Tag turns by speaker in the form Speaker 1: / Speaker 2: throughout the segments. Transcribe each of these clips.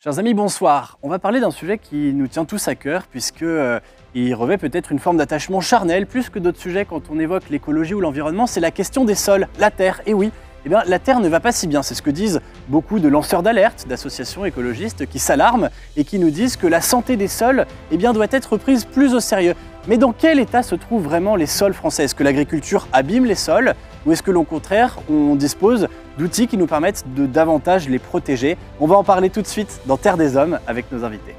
Speaker 1: Chers amis, bonsoir. On va parler d'un sujet qui nous tient tous à cœur puisque il revêt peut-être une forme d'attachement charnel plus que d'autres sujets quand on évoque l'écologie ou l'environnement, c'est la question des sols, la terre. Et oui, la terre ne va pas si bien, c'est ce que disent beaucoup de lanceurs d'alerte, d'associations écologistes qui s'alarment et qui nous disent que la santé des sols doit être prise plus au sérieux. Mais dans quel état se trouvent vraiment les sols français? Est-ce que l'agriculture abîme les sols ou est-ce que l'au contraire, on dispose d'outils qui nous permettent de davantage les protéger? On va en parler tout de suite dans Terre des Hommes avec nos invités.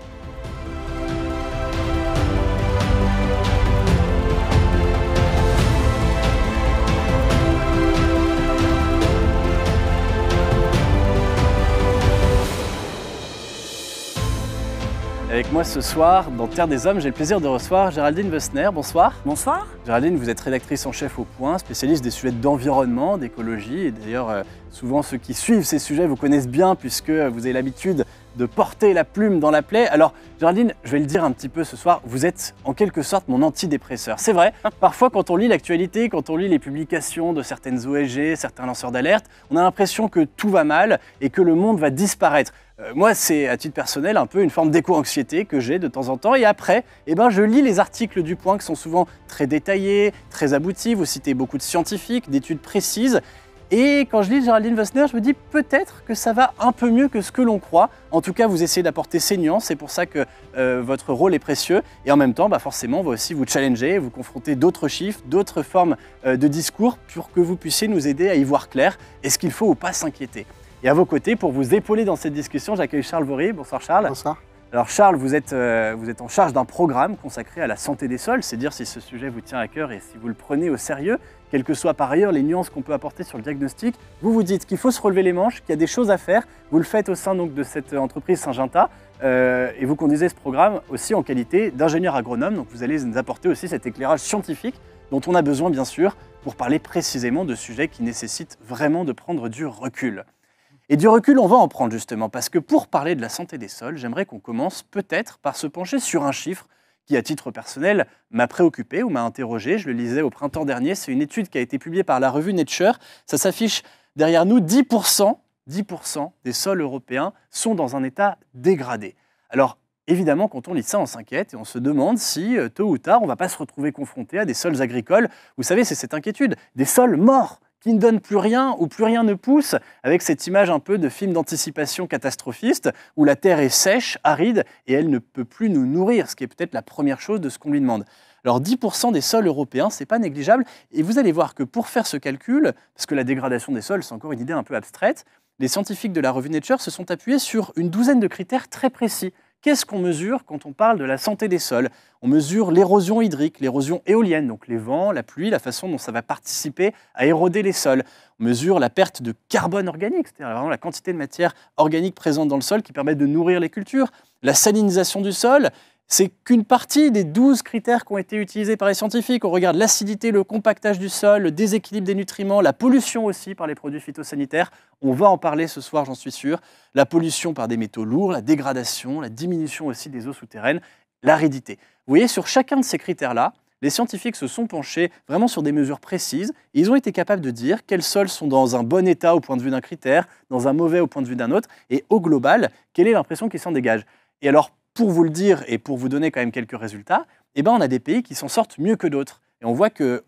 Speaker 1: Avec moi ce soir, dans Terre des Hommes, j'ai le plaisir de recevoir Géraldine Wessner. Bonsoir.
Speaker 2: Bonsoir.
Speaker 1: Géraldine, vous êtes rédactrice en chef au Point, spécialiste des sujets d'environnement, d'écologie. Et d'ailleurs, souvent ceux qui suivent ces sujets vous connaissent bien puisque vous avez l'habitude de porter la plume dans la plaie. Alors, Géraldine, je vais le dire un petit peu ce soir, vous êtes en quelque sorte mon antidépresseur. C'est vrai, parfois quand on lit l'actualité, quand on lit les publications de certaines ONG, certains lanceurs d'alerte, on a l'impression que tout va mal et que le monde va disparaître. Moi, c'est à titre personnel un peu une forme d'éco-anxiété que j'ai de temps en temps. Et après, je lis les articles du Point qui sont souvent très détaillés, très aboutis. Vous citez beaucoup de scientifiques, d'études précises. Et quand je lis Géraldine Wessner, je me dis peut-être que ça va un peu mieux que ce que l'on croit. En tout cas, vous essayez d'apporter ces nuances, c'est pour ça que votre rôle est précieux. Et en même temps, forcément, on va aussi vous challenger, vous confronter d'autres chiffres, d'autres formes de discours pour que vous puissiez nous aider à y voir clair. Est-ce qu'il faut ou pas s'inquiéter? Et à vos côtés, pour vous épauler dans cette discussion, j'accueille Charles Vory. Bonsoir Charles.
Speaker 3: Bonsoir.
Speaker 1: Alors Charles, vous êtes en charge d'un programme consacré à la santé des sols, c'est dire si ce sujet vous tient à cœur et si vous le prenez au sérieux, quelles que soient par ailleurs les nuances qu'on peut apporter sur le diagnostic. Vous dites qu'il faut se relever les manches, qu'il y a des choses à faire. Vous le faites au sein donc, de cette entreprise Syngenta et vous conduisez ce programme aussi en qualité d'ingénieur agronome. Donc vous allez nous apporter aussi cet éclairage scientifique dont on a besoin bien sûr pour parler précisément de sujets qui nécessitent vraiment de prendre du recul. Et du recul, on va en prendre justement, parce que pour parler de la santé des sols, j'aimerais qu'on commence peut-être par se pencher sur un chiffre qui, à titre personnel, m'a préoccupé ou m'a interrogé. Je le lisais au printemps dernier, c'est une étude qui a été publiée par la revue Nature. Ça s'affiche derrière nous, 10% des sols européens sont dans un état dégradé. Alors, évidemment, quand on lit ça, on s'inquiète et on se demande si, tôt ou tard, on ne va pas se retrouver confronté à des sols agricoles. Vous savez, c'est cette inquiétude, des sols morts, qui ne donne plus rien ou plus rien ne pousse, avec cette image un peu de film d'anticipation catastrophiste où la terre est sèche, aride et elle ne peut plus nous nourrir, ce qui est peut-être la première chose de ce qu'on lui demande. Alors 10% des sols européens, c'est pas négligeable et vous allez voir que pour faire ce calcul, parce que la dégradation des sols c'est encore une idée un peu abstraite, les scientifiques de la revue Nature se sont appuyés sur une douzaine de critères très précis. Qu'est-ce qu'on mesure quand on parle de la santé des sols? On mesure l'érosion hydrique, l'érosion éolienne, donc les vents, la pluie, la façon dont ça va participer à éroder les sols. On mesure la perte de carbone organique, c'est-à-dire vraiment la quantité de matière organique présente dans le sol qui permet de nourrir les cultures. La salinisation du sol, c'est qu'une partie des 12 critères qui ont été utilisés par les scientifiques. On regarde l'acidité, le compactage du sol, le déséquilibre des nutriments, la pollution aussi par les produits phytosanitaires. On va en parler ce soir, j'en suis sûr. La pollution par des métaux lourds, la dégradation, la diminution aussi des eaux souterraines, l'aridité. Vous voyez, sur chacun de ces critères-là, les scientifiques se sont penchés vraiment sur des mesures précises. Et ils ont été capables de dire quels sols sont dans un bon état au point de vue d'un critère, dans un mauvais au point de vue d'un autre, et au global, quelle est l'impression qui s'en dégage. Et alors, pour vous le dire et pour vous donner quand même quelques résultats, on a des pays qui s'en sortent mieux que d'autres. Et on voit qu'au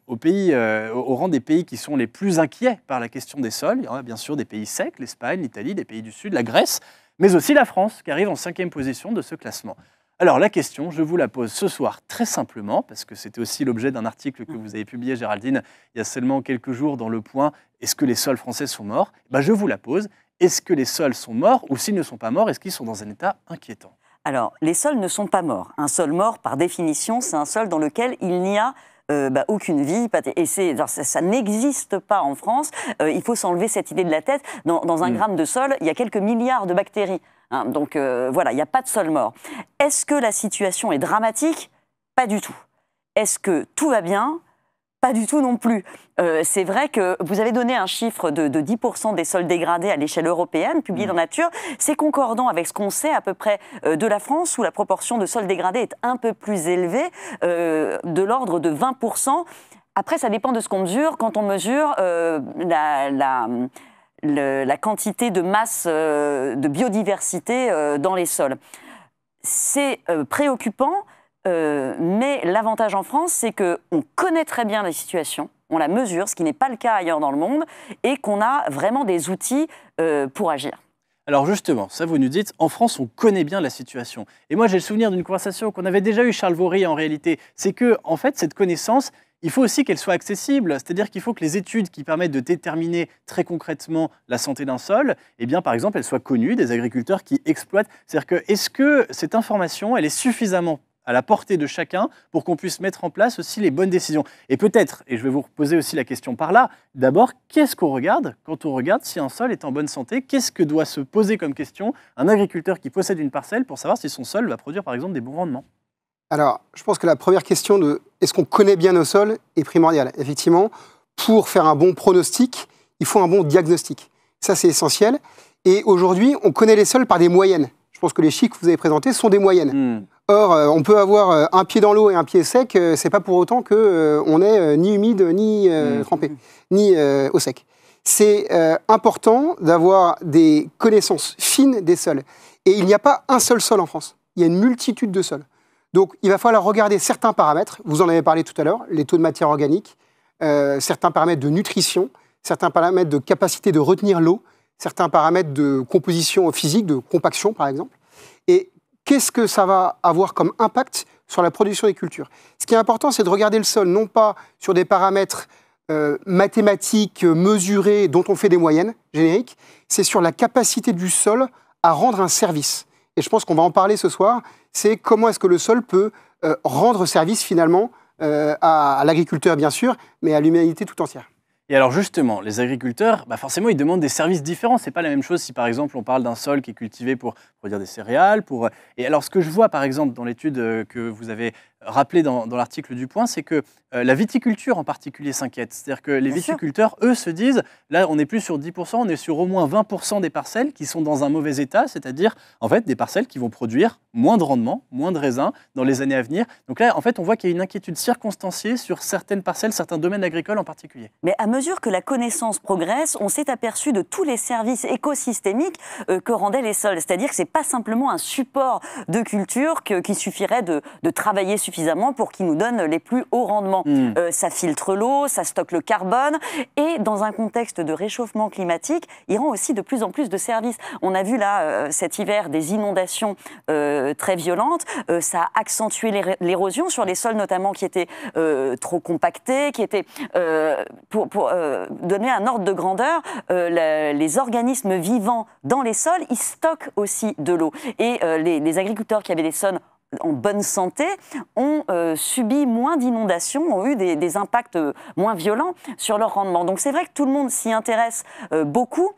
Speaker 1: rang des pays qui sont les plus inquiets par la question des sols, il y aura bien sûr des pays secs, l'Espagne, l'Italie, des pays du Sud, la Grèce, mais aussi la France qui arrive en 5e position de ce classement. Alors la question, je vous la pose ce soir très simplement, parce que c'était aussi l'objet d'un article que vous avez publié, Géraldine, il y a seulement quelques jours dans Le Point, est-ce que les sols français sont morts? Je vous la pose, est-ce que les sols sont morts ou s'ils ne sont pas morts, est-ce qu'ils sont dans un état inquiétant?
Speaker 2: Alors, les sols ne sont pas morts. Un sol mort, par définition, c'est un sol dans lequel il n'y a aucune vie. Et ça n'existe pas en France. Il faut s'enlever cette idée de la tête. Dans un gramme de sol, il y a quelques milliards de bactéries. Donc voilà, il n'y a pas de sol mort. Est-ce que la situation est dramatique? Pas du tout. Est-ce que tout va bien? Pas du tout non plus. C'est vrai que vous avez donné un chiffre de 10% des sols dégradés à l'échelle européenne, publié dans Nature. C'est concordant avec ce qu'on sait à peu près de la France, où la proportion de sols dégradés est un peu plus élevée, de l'ordre de 20%. Après, ça dépend de ce qu'on mesure. Quand on mesure la quantité de masse de biodiversité dans les sols. C'est préoccupant, mais l'avantage en France, c'est qu'on connaît très bien la situation, on la mesure, ce qui n'est pas le cas ailleurs dans le monde, et qu'on a vraiment des outils pour agir.
Speaker 1: Alors justement, ça vous nous dites, en France, on connaît bien la situation. Et moi, j'ai le souvenir d'une conversation qu'on avait déjà eue, Charles Vaury, en réalité. C'est que, en fait, cette connaissance, il faut aussi qu'elle soit accessible. C'est-à-dire qu'il faut que les études qui permettent de déterminer très concrètement la santé d'un sol, eh bien, par exemple, elles soient connues des agriculteurs qui exploitent. C'est-à-dire que, est-ce que cette information, elle est suffisamment à la portée de chacun pour qu'on puisse mettre en place aussi les bonnes décisions. Et peut-être, et je vais vous reposer aussi la question par là, d'abord, qu'est-ce qu'on regarde quand on regarde si un sol est en bonne santé? Qu'est-ce que doit se poser comme question un agriculteur qui possède une parcelle pour savoir si son sol va produire par exemple des bons rendements?
Speaker 3: Alors, je pense que la première question de est-ce qu'on connaît bien nos sols est primordiale. Effectivement, pour faire un bon pronostic, il faut un bon diagnostic. Ça, c'est essentiel. Et aujourd'hui, on connaît les sols par des moyennes. Je pense que les chiffres que vous avez présentés sont des moyennes. Or, on peut avoir un pied dans l'eau et un pied sec, c'est pas pour autant qu'on est ni humide, ni trempé, ni au sec. C'est important d'avoir des connaissances fines des sols. Et il n'y a pas un seul sol en France. Il y a une multitude de sols. Donc, il va falloir regarder certains paramètres. Vous en avez parlé tout à l'heure, les taux de matière organique, certains paramètres de nutrition, certains paramètres de capacité de retenir l'eau, certains paramètres de composition physique, de compaction, par exemple. Et qu'est-ce que ça va avoir comme impact sur la production des cultures? Ce qui est important, c'est de regarder le sol, non pas sur des paramètres mathématiques mesurés dont on fait des moyennes génériques, c'est sur la capacité du sol à rendre un service. Et je pense qu'on va en parler ce soir, c'est comment est-ce que le sol peut rendre service finalement à l'agriculteur bien sûr, mais à l'humanité tout entière.
Speaker 1: Et alors justement, les agriculteurs, forcément, ils demandent des services différents. Ce n'est pas la même chose si, par exemple, on parle d'un sol qui est cultivé pour produire des céréales. Et alors, ce que je vois, par exemple, dans l'étude que vous avez rappelée dans l'article du Point, c'est que la viticulture, en particulier, s'inquiète. C'est-à-dire que les viticulteurs, eux, se disent, là, on n'est plus sur 10%, on est sur au moins 20% des parcelles qui sont dans un mauvais état, c'est-à-dire, en fait, des parcelles qui vont produire moins de rendement, moins de raisins dans les années à venir. Donc là, en fait, on voit qu'il y a une inquiétude circonstanciée sur certaines parcelles, certains domaines agricoles en particulier.
Speaker 2: Mais à mesure que la connaissance progresse, on s'est aperçu de tous les services écosystémiques que rendaient les sols. C'est-à-dire que ce n'est pas simplement un support de culture qu'il suffirait de travailler suffisamment pour qu'il nous donne les plus hauts rendements. Ça filtre l'eau, ça stocke le carbone et dans un contexte de réchauffement climatique, il rend aussi de plus en plus de services. On a vu là cet hiver des inondations très violentes, ça a accentué l'érosion sur les sols notamment qui étaient trop compactés, qui étaient pour donner un ordre de grandeur, les organismes vivants dans les sols, ils stockent aussi de l'eau. Et les agriculteurs qui avaient des sols en bonne santé ont subi moins d'inondations, ont eu des impacts moins violents sur leur rendement. Donc c'est vrai que tout le monde s'y intéresse beaucoup.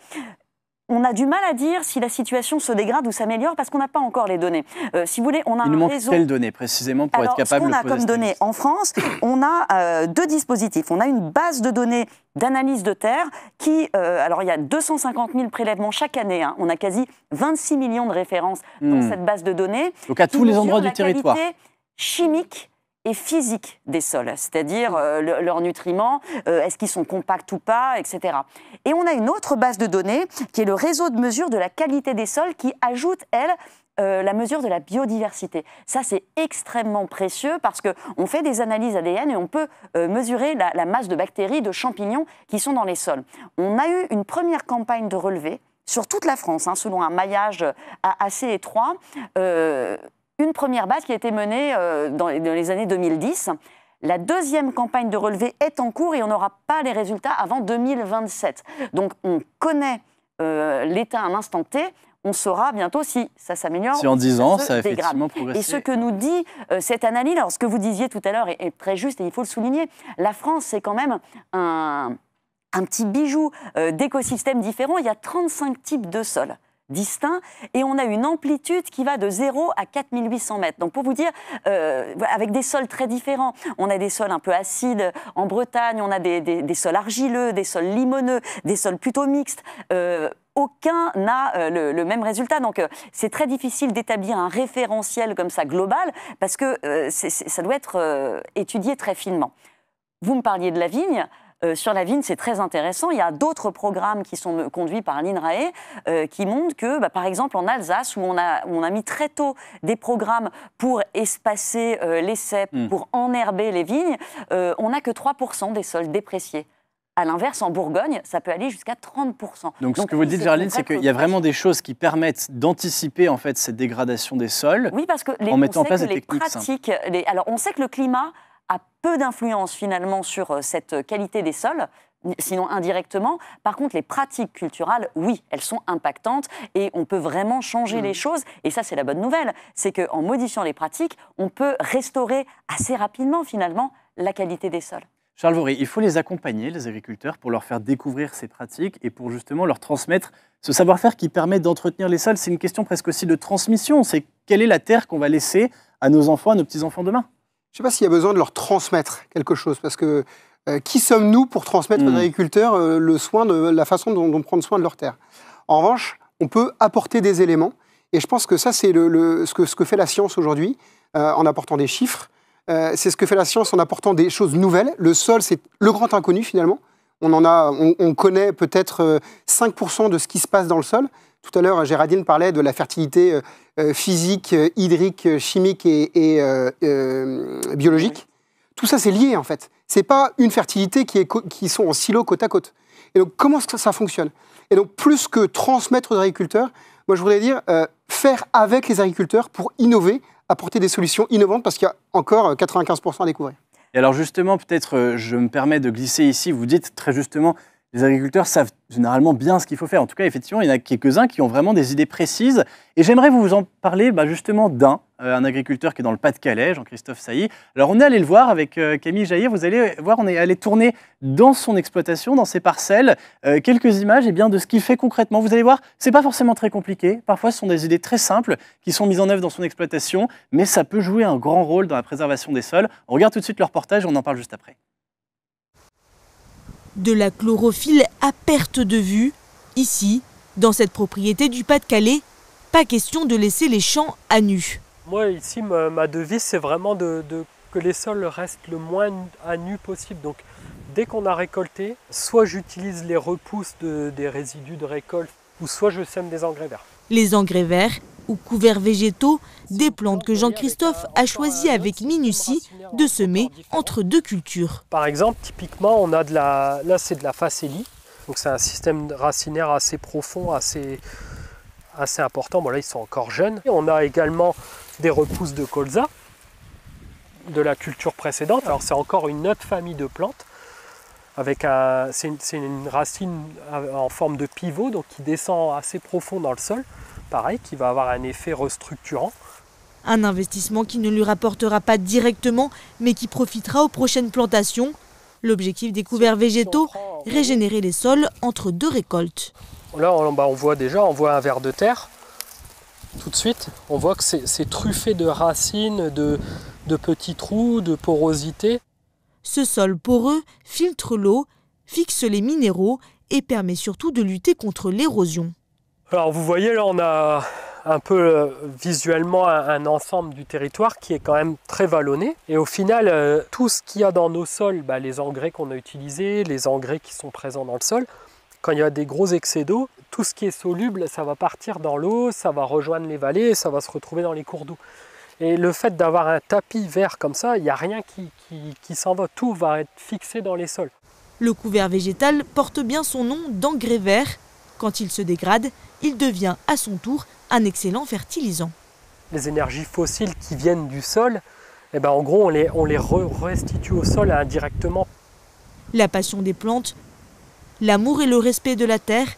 Speaker 2: On a du mal à dire si la situation se dégrade ou s'améliore parce qu'on n'a pas encore les données. Si vous voulez, on a
Speaker 1: Il nous manque quelles données précisément pour être capable de poser?
Speaker 2: Ce qu'on a comme données en France, on a deux dispositifs. On a une base de données d'analyse de terre qui, alors il y a 250 000 prélèvements chaque année. Hein. On a quasi 26 millions de références dans cette base de données.
Speaker 1: Donc à tous les endroits du territoire.
Speaker 2: La qualité chimique et physique des sols, c'est-à-dire leurs nutriments, est-ce qu'ils sont compacts ou pas, etc. Et on a une autre base de données qui est le réseau de mesure de la qualité des sols qui ajoute, elle, la mesure de la biodiversité. Ça, c'est extrêmement précieux parce qu'on fait des analyses ADN et on peut mesurer la masse de bactéries, de champignons qui sont dans les sols. On a eu une première campagne de relevé sur toute la France, hein, selon un maillage assez étroit, une première base qui a été menée dans les années 2010. La deuxième campagne de relevé est en cours et on n'aura pas les résultats avant 2027. Donc on connaît l'état à un instant T, on saura bientôt si ça s'améliore.
Speaker 1: Si en 10 ans, ça a effectivement progressé.
Speaker 2: Et ce que nous dit cette analyse, alors ce que vous disiez tout à l'heure est très juste et il faut le souligner, la France c'est quand même un petit bijou d'écosystèmes différents. Il y a 35 types de sols distincts et on a une amplitude qui va de 0 à 4800 mètres. Donc pour vous dire, avec des sols très différents, on a des sols un peu acides en Bretagne, on a des sols argileux, des sols limoneux, des sols plutôt mixtes. Aucun n'a le même résultat. Donc c'est très difficile d'établir un référentiel comme ça global parce que ça doit être étudié très finement. Vous me parliez de la vigne. sur la vigne, c'est très intéressant. Il y a d'autres programmes qui sont conduits par l'INRAE qui montrent que, par exemple, en Alsace, où on a mis très tôt des programmes pour espacer les ceps, pour enherber les vignes, on n'a que 3% des sols dépréciés. À l'inverse, en Bourgogne, ça peut aller jusqu'à 30%.
Speaker 1: Donc, ce que vous dites, Géraldine, c'est qu'il y a vraiment des choses qui permettent d'anticiper en fait cette dégradation des sols.
Speaker 2: Oui, parce que
Speaker 1: en mettant en place des techniques
Speaker 2: pratiques. Alors, on sait que le climat a peu d'influence finalement sur cette qualité des sols, sinon indirectement. Par contre, les pratiques culturales, oui, elles sont impactantes et on peut vraiment changer les choses. Et ça, c'est la bonne nouvelle. C'est qu'en modifiant les pratiques, on peut restaurer assez rapidement finalement la qualité des sols.
Speaker 1: Charles Vaury, il faut les accompagner, les agriculteurs, pour leur faire découvrir ces pratiques et pour justement leur transmettre ce savoir-faire qui permet d'entretenir les sols. C'est une question presque aussi de transmission. C'est quelle est la terre qu'on va laisser à nos enfants, à nos petits-enfants demain?
Speaker 3: Je ne sais pas s'il y a besoin de leur transmettre quelque chose, parce que qui sommes-nous pour transmettre aux agriculteurs le soin de la façon dont prendre soin de leur terre? En revanche, on peut apporter des éléments, et je pense que ça, c'est ce que fait la science aujourd'hui, en apportant des chiffres. C'est ce que fait la science en apportant des choses nouvelles. Le sol, c'est le grand inconnu finalement. On connaît peut-être 5% de ce qui se passe dans le sol. Tout à l'heure, Géraldine parlait de la fertilité physique, hydrique, chimique et biologique. Tout ça, c'est lié en fait. C'est pas une fertilité qui sont en silo côte à côte. Et donc, comment ça fonctionne? Et donc, plus que transmettre aux agriculteurs, moi, je voudrais dire faire avec les agriculteurs pour innover, apporter des solutions innovantes, parce qu'il y a encore 95% à découvrir.
Speaker 1: Et alors justement, peut-être, je me permets de glisser ici, vous dites très justement, les agriculteurs savent généralement bien ce qu'il faut faire. En tout cas, effectivement, il y en a quelques-uns qui ont vraiment des idées précises. Et j'aimerais vous en parler justement un agriculteur qui est dans le Pas-de-Calais, Jean-Christophe Sailly. Alors, on est allé le voir avec Camille Jaillet. Vous allez voir, on est allé tourner dans son exploitation, dans ses parcelles, quelques images de ce qu'il fait concrètement. Vous allez voir, c'est pas forcément très compliqué. Parfois, ce sont des idées très simples qui sont mises en œuvre dans son exploitation, mais ça peut jouer un grand rôle dans la préservation des sols. On regarde tout de suite le reportage et on en parle juste après.
Speaker 4: De la chlorophylle à perte de vue. Ici, dans cette propriété du Pas-de-Calais, pas question de laisser les champs à nu.
Speaker 5: Moi, ici, ma devise, c'est vraiment que les sols restent le moins à nu possible. Donc, dès qu'on a récolté, soit j'utilise les repousses des résidus de récolte, ou soit je sème des engrais verts.
Speaker 4: Les engrais verts ou couverts végétaux, des plantes que Jean-Christophe a choisi avec minutie de semer entre deux cultures.
Speaker 5: Par exemple, typiquement, on a là c'est de la facélie. Donc c'est un système racinaire assez profond, assez important. Bon là, ils sont encore jeunes. Et on a également des repousses de colza, de la culture précédente. Alors c'est encore une autre famille de plantes. C'est une racine en forme de pivot, donc qui descend assez profond dans le sol. Pareil, qui va avoir un effet restructurant.
Speaker 4: Un investissement qui ne lui rapportera pas directement, mais qui profitera aux prochaines plantations. L'objectif des couverts végétaux, régénérer les sols entre deux récoltes.
Speaker 5: Là, on voit un ver de terre. Tout de suite, on voit que c'est truffé de racines, de petits trous, de porosité.
Speaker 4: Ce sol poreux filtre l'eau, fixe les minéraux et permet surtout de lutter contre l'érosion.
Speaker 5: Alors vous voyez, là on a un peu visuellement un ensemble du territoire qui est quand même très vallonné. Et au final, tout ce qu'il y a dans nos sols, les engrais qu'on a utilisés, les engrais qui sont présents dans le sol, quand il y a des gros excès d'eau, tout ce qui est soluble, ça va partir dans l'eau, ça va rejoindre les vallées et ça va se retrouver dans les cours d'eau. Et le fait d'avoir un tapis vert comme ça, il n'y a rien qui s'en va, tout va être fixé dans les sols.
Speaker 4: Le couvert végétal porte bien son nom d'engrais vert. Quand il se dégrade, il devient à son tour un excellent fertilisant.
Speaker 5: Les énergies fossiles qui viennent du sol, en gros, on les restitue au sol indirectement.
Speaker 4: La passion des plantes, l'amour et le respect de la terre,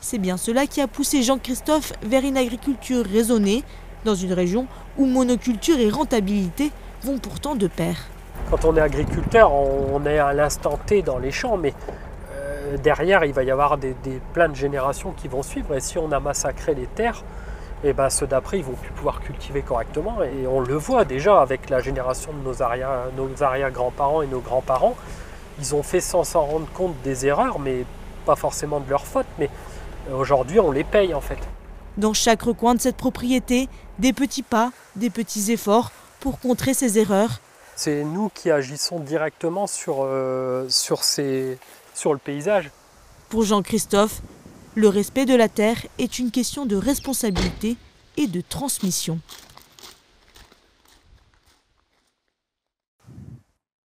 Speaker 4: c'est bien cela qui a poussé Jean-Christophe vers une agriculture raisonnée, dans une région où monoculture et rentabilité vont pourtant de pair.
Speaker 5: Quand on est agriculteur, on est à l'instant T dans les champs, mais derrière, il va y avoir plein de générations qui vont suivre. Et si on a massacré les terres, ceux d'après, ils ne vont plus pouvoir cultiver correctement. Et on le voit déjà avec la génération de nos arrière-grands-parents et nos grands-parents. Ils ont fait sans s'en rendre compte des erreurs, mais pas forcément de leur faute. Mais aujourd'hui, on les paye en fait.
Speaker 4: Dans chaque recoin de cette propriété, des petits pas, des petits efforts pour contrer ces erreurs.
Speaker 5: C'est nous qui agissons directement sur le paysage.
Speaker 4: Pour Jean-Christophe, le respect de la terre est une question de responsabilité et de transmission.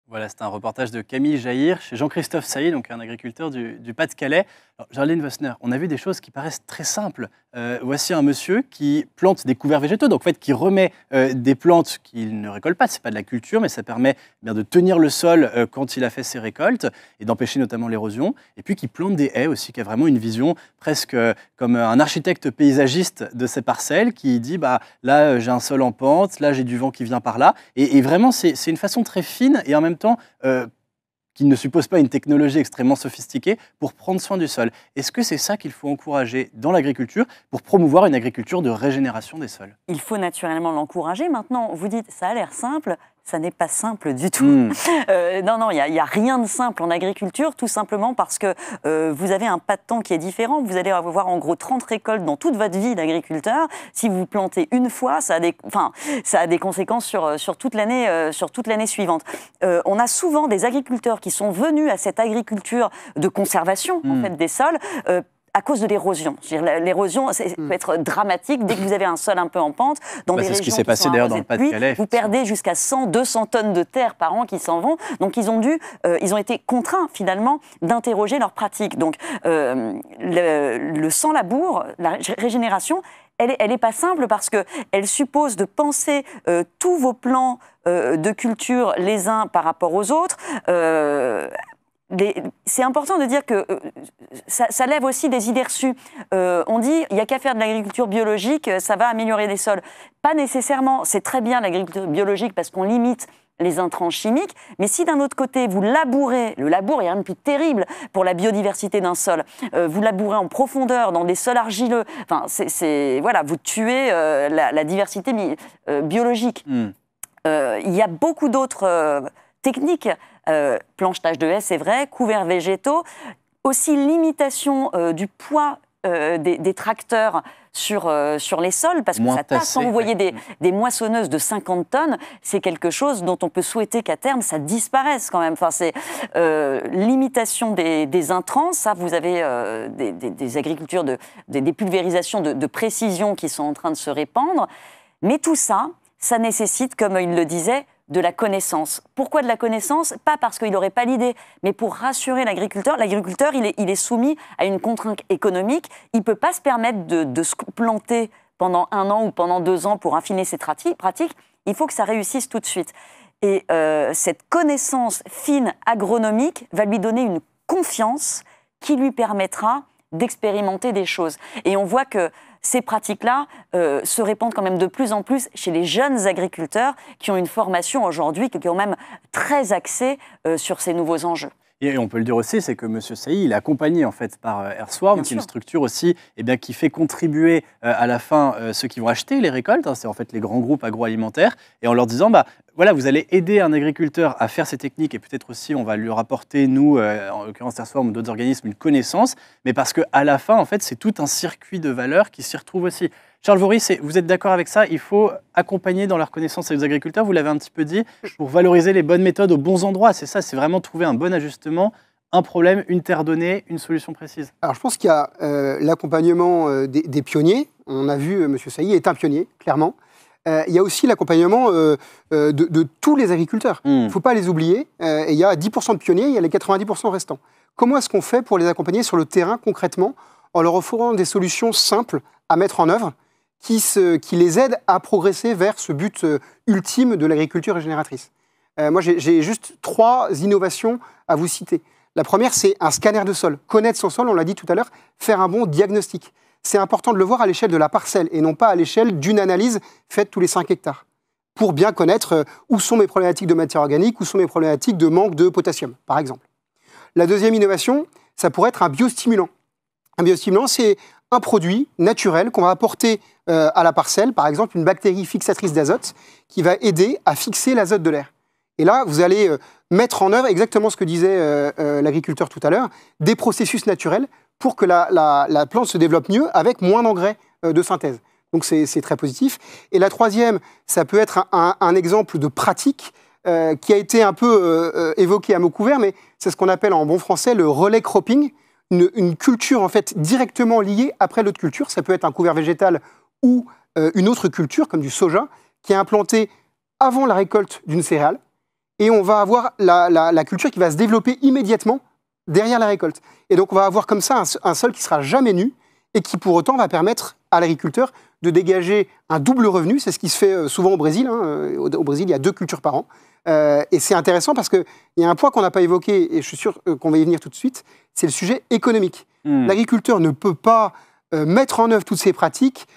Speaker 1: Voilà, c'est un reportage de Camille Jaïr chez Jean-Christophe Sailly, donc un agriculteur du Pas-de-Calais. Gerline Vossner, on a vu des choses qui paraissent très simples. Voici un monsieur qui plante des couverts végétaux, donc en fait qui remet des plantes qu'il ne récolte pas. C'est pas de la culture, mais ça permet bien de tenir le sol quand il a fait ses récoltes et d'empêcher notamment l'érosion. Et puis qui plante des haies aussi, qui a vraiment une vision presque comme un architecte paysagiste de ses parcelles, qui dit là j'ai un sol en pente, là j'ai du vent qui vient par là. Et vraiment c'est une façon très fine et en même temps qui ne suppose pas une technologie extrêmement sophistiquée pour prendre soin du sol. Est-ce que c'est ça qu'il faut encourager dans l'agriculture pour promouvoir une agriculture de régénération des sols?
Speaker 2: Il faut naturellement l'encourager. Maintenant, vous dites, ça a l'air simple. Ça n'est pas simple du tout. Non, il n'y a rien de simple en agriculture, tout simplement parce que vous avez un pas de temps qui est différent. Vous allez avoir en gros 30 récoltes dans toute votre vie d'agriculteur. Si vous plantez une fois, ça a des conséquences sur toute l'année suivante. On a souvent des agriculteurs qui sont venus à cette agriculture de conservation en fait, des sols, à cause de l'érosion. L'érosion peut être dramatique dès que vous avez un sol un peu en pente. Dans des
Speaker 1: c'est ce qui
Speaker 2: régions
Speaker 1: s'est passé d'ailleurs dans le Pas-de-Calais.
Speaker 2: Vous perdez jusqu'à 100-200 tonnes de terre par an qui s'en vont. Donc ils ont été contraints finalement d'interroger leurs pratiques. Donc le sans-labour, la régénération, elle n'est pas simple parce qu'elle suppose de penser tous vos plans de culture les uns par rapport aux autres. C'est important de dire que ça lève aussi des idées reçues. On dit il n'y a qu'à faire de l'agriculture biologique, ça va améliorer les sols. Pas nécessairement, c'est très bien l'agriculture biologique parce qu'on limite les intrants chimiques, mais si d'un autre côté vous labourez, le labour, il n'y a rien de plus terrible pour la biodiversité d'un sol, vous labourez en profondeur dans des sols argileux, enfin, voilà, vous tuez la diversité biologique. Il y a beaucoup d'autres techniques, planchetage de haies, c'est vrai, couverts végétaux, aussi limitation du poids des tracteurs sur les sols, parce que ça tasse. Quand vous voyez des moissonneuses de 50 tonnes, c'est quelque chose dont on peut souhaiter qu'à terme, ça disparaisse quand même. Enfin, c'est limitation des intrants, ça, vous avez des agricultures, des pulvérisations de précision qui sont en train de se répandre. Mais tout ça, ça nécessite, comme il le disait, de la connaissance. Pourquoi de la connaissance? Pas parce qu'il n'aurait pas l'idée, mais pour rassurer l'agriculteur. L'agriculteur, il est soumis à une contrainte économique. Il ne peut pas se permettre de se planter pendant 1 an ou pendant 2 ans pour affiner ses pratiques. Il faut que ça réussisse tout de suite. Et cette connaissance fine agronomique va lui donner une confiance qui lui permettra d'expérimenter des choses. Et on voit que ces pratiques-là se répandent quand même de plus en plus chez les jeunes agriculteurs qui ont une formation aujourd'hui, qui ont même très axée sur ces nouveaux enjeux.
Speaker 1: Et on peut le dire aussi, c'est que M. Sailly, il est accompagné en fait par Airswarm, qui est une structure aussi qui fait contribuer à la fin ceux qui vont acheter les récoltes. C'est en fait les grands groupes agroalimentaires. Et en leur disant, voilà, vous allez aider un agriculteur à faire ces techniques et peut-être aussi on va lui rapporter, nous, en l'occurrence Airswarm ou d'autres organismes, une connaissance. Mais parce qu'à la fin, en fait, c'est tout un circuit de valeurs qui s'y retrouve aussi. Charles Vaury, vous êtes d'accord avec ça? Il faut accompagner dans leur connaissance les agriculteurs, vous l'avez un petit peu dit, pour valoriser les bonnes méthodes aux bons endroits. C'est ça, c'est vraiment trouver un bon ajustement, un problème, une terre donnée, une solution précise.
Speaker 3: Alors je pense qu'il y a l'accompagnement des pionniers. On a vu, M. Sailly est un pionnier, clairement. Il y a aussi l'accompagnement de tous les agriculteurs. Il ne faut pas les oublier. Et il y a 10% de pionniers, il y a les 90% restants. Comment est-ce qu'on fait pour les accompagner sur le terrain concrètement en leur offrant des solutions simples à mettre en œuvre qui les aident à progresser vers ce but ultime de l'agriculture régénératrice? Moi, j'ai juste 3 innovations à vous citer. La première, c'est un scanner de sol. Connaître son sol, on l'a dit tout à l'heure, faire un bon diagnostic. C'est important de le voir à l'échelle de la parcelle et non pas à l'échelle d'une analyse faite tous les 5 hectares. Pour bien connaître où sont mes problématiques de matière organique, où sont mes problématiques de manque de potassium, par exemple. La deuxième innovation, ça pourrait être un biostimulant. Un biostimulant, c'est un produit naturel qu'on va apporter à la parcelle, par exemple une bactérie fixatrice d'azote qui va aider à fixer l'azote de l'air. Et là, vous allez mettre en œuvre exactement ce que disait l'agriculteur tout à l'heure, des processus naturels pour que la plante se développe mieux avec moins d'engrais de synthèse. Donc c'est très positif. Et la troisième, ça peut être un exemple de pratique qui a été un peu évoqué à mots couverts, mais c'est ce qu'on appelle en bon français le relais cropping, une culture en fait directement liée après l'autre culture. Ça peut être un couvert végétal ou une autre culture, comme du soja, qui est implantée avant la récolte d'une céréale. Et on va avoir la culture qui va se développer immédiatement derrière la récolte. Et donc, on va avoir comme ça un sol qui ne sera jamais nu et qui, pour autant, va permettre à l'agriculteur de dégager un double revenu. C'est ce qui se fait souvent au Brésil. Au Brésil, il y a 2 cultures par an. Et c'est intéressant parce qu'il y a un point qu'on n'a pas évoqué, et je suis sûr qu'on va y venir tout de suite, c'est le sujet économique. L'agriculteur ne peut pas mettre en œuvre toutes ces pratiques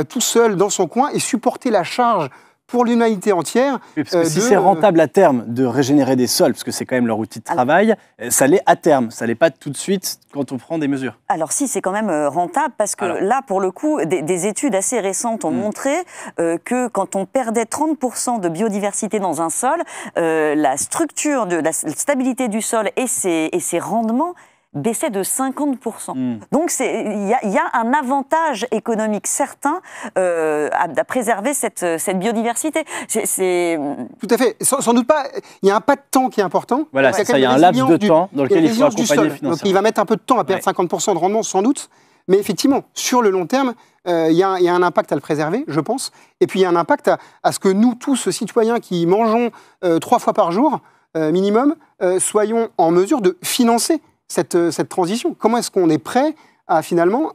Speaker 3: tout seul dans son coin et supporter la charge pour l'humanité entière.
Speaker 1: Oui, parce que si c'est rentable à terme de régénérer des sols, parce que c'est quand même leur outil de travail, ça l'est à terme, ça l'est pas tout de suite quand on prend des mesures.
Speaker 2: Alors si, c'est quand même rentable, parce que là, pour le coup, des études assez récentes ont montré que quand on perdait 30% de biodiversité dans un sol, la structure, la stabilité du sol et ses rendements baissait de 50%. Donc il y a un avantage économique certain à préserver cette biodiversité.
Speaker 3: Tout à fait. Sans doute pas. Il y a un pas de temps qui est important.
Speaker 1: Voilà, il y a un laps de temps dans lequel il faut accompagner financièrement.
Speaker 3: Donc il va mettre un peu de temps à perdre 50% de rendement, sans doute. Mais effectivement, sur le long terme, il y a un impact à le préserver, je pense. Et puis il y a un impact à ce que nous, tous citoyens qui mangeons 3 fois par jour, minimum, soyons en mesure de financer cette transition. Comment est-ce qu'on est prêt à finalement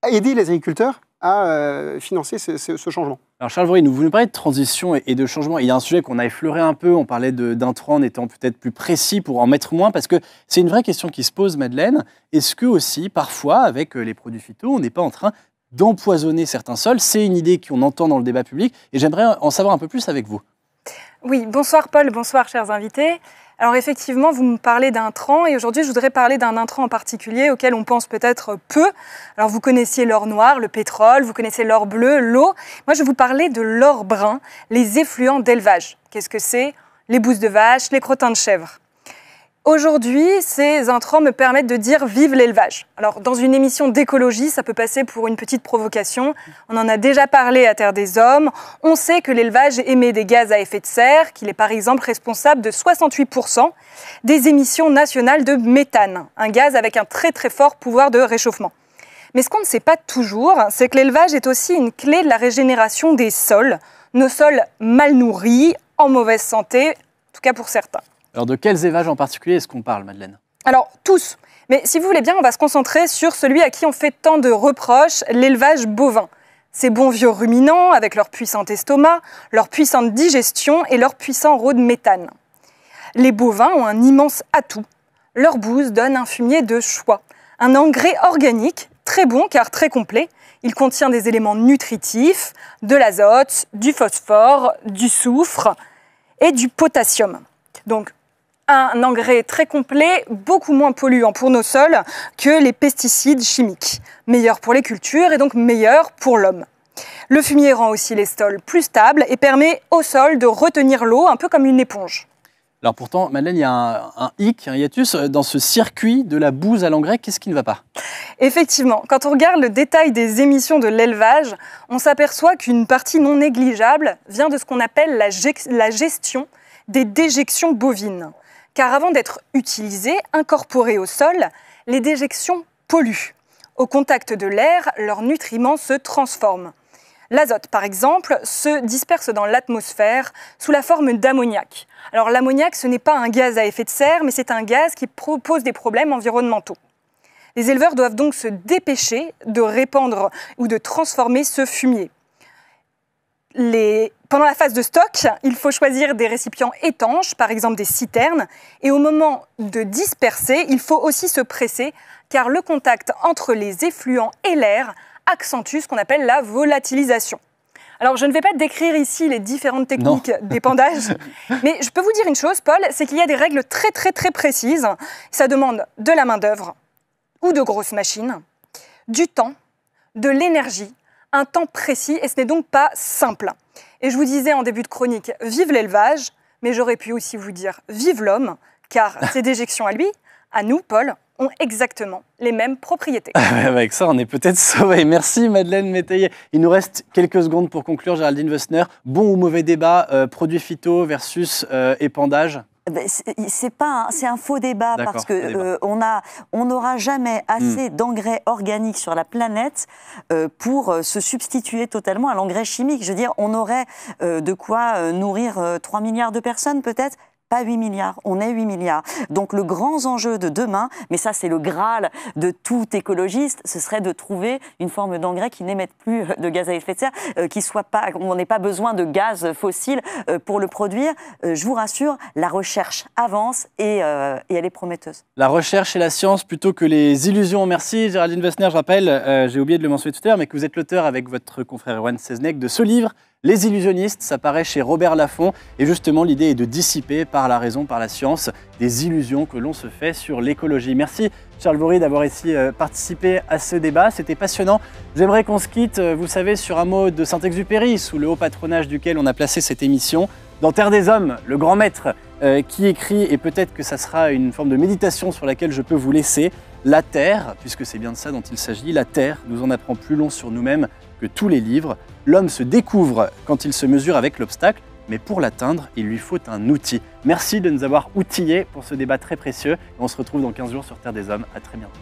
Speaker 3: aider les agriculteurs à financer ce changement?
Speaker 1: Alors Charles Vaury, vous nous parlez de transition et de changement. Il y a un sujet qu'on a effleuré un peu, on parlait d'intrants en étant peut-être plus précis pour en mettre moins, parce que c'est une vraie question qui se pose, Madeleine. Est-ce que aussi, parfois, avec les produits phyto, on n'est pas en train d'empoisonner certains sols? C'est une idée qu'on entend dans le débat public et j'aimerais en savoir un peu plus avec vous.
Speaker 6: Oui, bonsoir Paul, bonsoir chers invités. Alors effectivement, vous me parlez d'intrants et aujourd'hui je voudrais parler d'un intrant en particulier auquel on pense peut-être peu. Alors vous connaissiez l'or noir, le pétrole, vous connaissez l'or bleu, l'eau. Moi je vais vous parler de l'or brun, les effluents d'élevage. Qu'est-ce que c'est? Les bousses de vache, les crottins de chèvre. Aujourd'hui, ces intrants me permettent de dire « vive l'élevage ». Alors, dans une émission d'écologie, ça peut passer pour une petite provocation. On en a déjà parlé à Terre des Hommes. On sait que l'élevage émet des gaz à effet de serre, qu'il est par exemple responsable de 68% des émissions nationales de méthane, un gaz avec un très très fort pouvoir de réchauffement. Mais ce qu'on ne sait pas toujours, c'est que l'élevage est aussi une clé de la régénération des sols, nos sols mal nourris, en mauvaise santé, en tout cas pour certains.
Speaker 1: Alors de quels élevages en particulier est-ce qu'on parle, Madeleine?
Speaker 6: Alors tous, mais si vous voulez bien, on va se concentrer sur celui à qui on fait tant de reproches, l'élevage bovin. Ces bons vieux ruminants, avec leur puissant estomac, leur puissante digestion et leur puissant rôde méthane. Les bovins ont un immense atout. Leur bouse donne un fumier de choix, un engrais organique, très bon car très complet. Il contient des éléments nutritifs, de l'azote, du phosphore, du soufre et du potassium. Donc, un engrais très complet, beaucoup moins polluant pour nos sols que les pesticides chimiques. Meilleur pour les cultures et donc meilleur pour l'homme. Le fumier rend aussi les sols plus stables et permet au sol de retenir l'eau, un peu comme une éponge.
Speaker 1: Alors pourtant, Madeleine, il y a un hic, un hiatus dans ce circuit de la bouse à l'engrais. Qu'est-ce qui ne va pas?
Speaker 6: Effectivement, quand on regarde le détail des émissions de l'élevage, on s'aperçoit qu'une partie non négligeable vient de ce qu'on appelle la gestion des déjections bovines. Car avant d'être utilisées, incorporées au sol, les déjections polluent. Au contact de l'air, leurs nutriments se transforment. L'azote, par exemple, se disperse dans l'atmosphère sous la forme d'ammoniac. Alors l'ammoniac, ce n'est pas un gaz à effet de serre, mais c'est un gaz qui pose des problèmes environnementaux. Les éleveurs doivent donc se dépêcher de répandre ou de transformer ce fumier. Pendant la phase de stock, il faut choisir des récipients étanches, par exemple des citernes, et au moment de disperser, il faut aussi se presser, car le contact entre les effluents et l'air accentue ce qu'on appelle la volatilisation. Alors, je ne vais pas décrire ici les différentes techniques d'épandage, mais je peux vous dire une chose, Paul, c'est qu'il y a des règles très très très précises. Ça demande de la main-d'œuvre ou de grosses machines, du temps, de l'énergie, un temps précis, et ce n'est donc pas simple. Et je vous disais en début de chronique, vive l'élevage, mais j'aurais pu aussi vous dire vive l'homme, car ces déjections à lui, à nous, Paul, ont exactement les mêmes propriétés.
Speaker 1: Avec ça, on est peut-être sauvé. Merci Madeleine Métayer. Il nous reste quelques secondes pour conclure, Géraldine Wössner. Bon ou mauvais débat, produits phyto versus épandage?
Speaker 2: C'est un faux débat parce que on n'aura jamais assez d'engrais organiques sur la planète pour se substituer totalement à l'engrais chimique. Je veux dire, on aurait de quoi nourrir 3 milliards de personnes peut-être. Pas 8 milliards, on est 8 milliards. Donc le grand enjeu de demain, mais ça c'est le Graal de tout écologiste, ce serait de trouver une forme d'engrais qui n'émette plus de gaz à effet de serre, qui soit pas, on n'ait pas besoin de gaz fossile pour le produire. Je vous rassure, la recherche avance et elle est prometteuse.
Speaker 1: La recherche et la science plutôt que les illusions. Merci Géraldine Wössner, je rappelle, j'ai oublié de le mentionner tout à l'heure, mais que vous êtes l'auteur avec votre confrère Erwan Seznec de ce livre, Les illusionnistes, ça paraît chez Robert Laffont. Et justement, l'idée est de dissiper par la raison, par la science, des illusions que l'on se fait sur l'écologie. Merci Charles Bory d'avoir ici participé à ce débat. C'était passionnant. J'aimerais qu'on se quitte, vous savez, sur un mot de Saint-Exupéry, sous le haut patronage duquel on a placé cette émission. Dans Terre des Hommes, le grand maître qui écrit, et peut-être que ça sera une forme de méditation sur laquelle je peux vous laisser, la Terre, puisque c'est bien de ça dont il s'agit, la Terre nous en apprend plus long sur nous-mêmes que tous les livres. L'homme se découvre quand il se mesure avec l'obstacle, mais pour l'atteindre, il lui faut un outil. Merci de nous avoir outillés pour ce débat très précieux. On se retrouve dans 15 jours sur Terre des Hommes. À très bientôt.